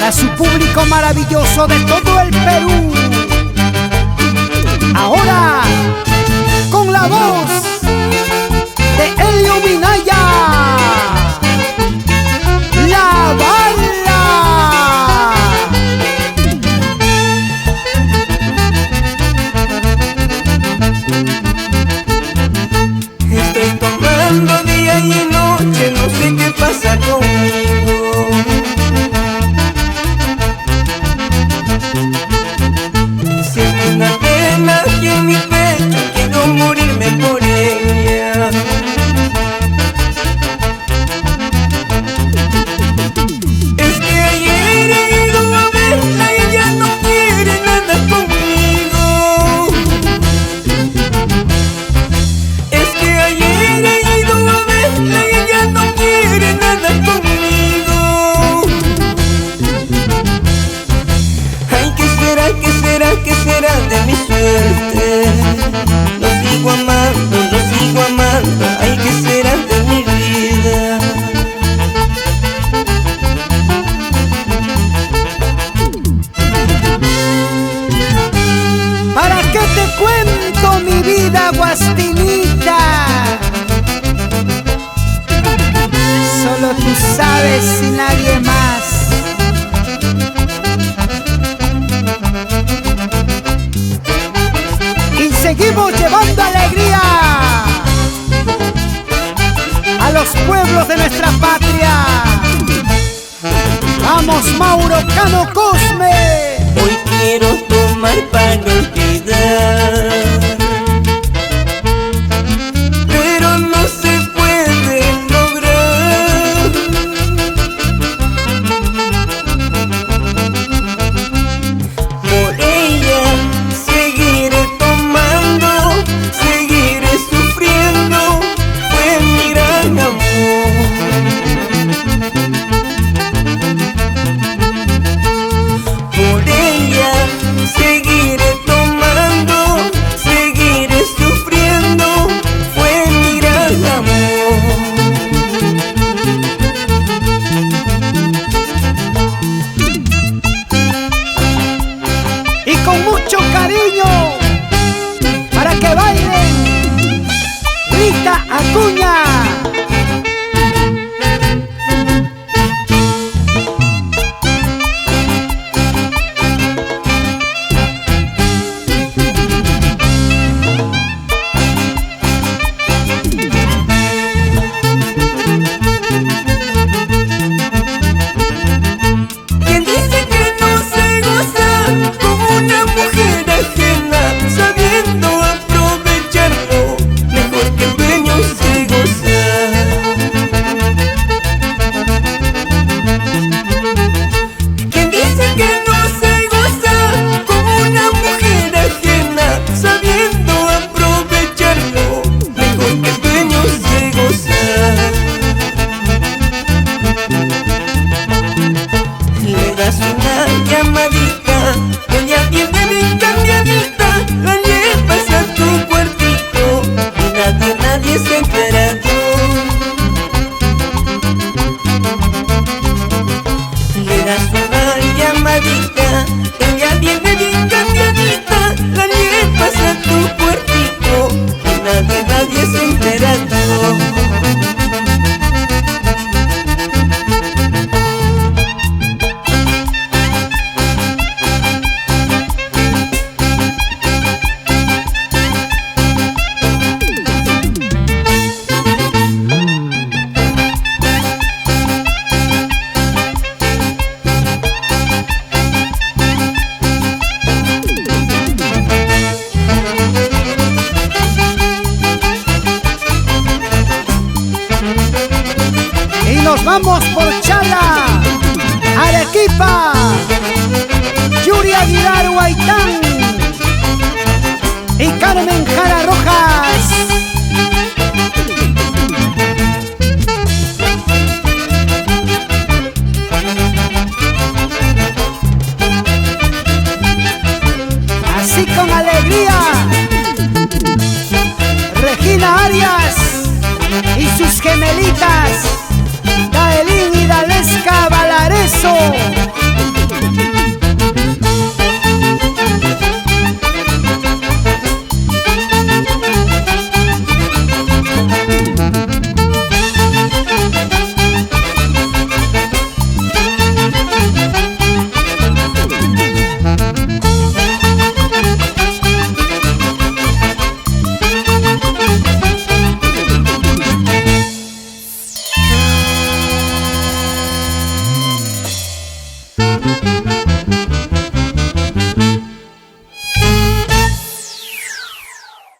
para su público maravilloso de todo el Perú. Ahora, con la voz de Elio Minaya, La Bala. Estoy tomando día y noche, no sé qué pasa conmigo. Siento una pena aquí en mi pecho, quiero morirme por ella. Es que ayer he ido a verla y ella no quiere nada conmigo. Es que ayer he ido a verla y ella no quiere nada conmigo. Ay, ¿qué será, qué será, qué será de mi suerte? Lo sigo amando, lo sigo amando. Ay, ¿qué será de mi vida? ¿Para qué te cuento mi vida, Guastinita? Solo tú sabes y nadie más. Y seguimos llevando alegría a los pueblos de nuestra patria. ¡Vamos, Mauro Cano Cosme! Hoy quiero tomar para olvidar, pero no se puede lograr. Por ella seguiré tomando, seguiré sufriendo. Fue mi gran amor. Por ella seguiré tomando, seguiré sufriendo. Fue mi gran amor. Y con mucho cariño para que bailen Rita Acuña. ¿Quién dice que no se goza como una mujer ajena, sabiendo aprovecharlo mejor que el dueño se goza? ¿Quién dice que no se goza como una mujer ajena, sabiendo aprovecharlo mejor que el dueño se goza? Le das una llamadita, ella viene bien cambiadita, la llevas a tu cuartito y nadie se entera. Le das una llamadita, ella viene bien cambiadita, la llevas a tu cuartito y nadie se entera. Y nos vamos por Chala, Arequipa, Yuri Aguilar Huaytán y Carmen Jara Rojas. Así con alegría, Regina Arias y sus gemelitas.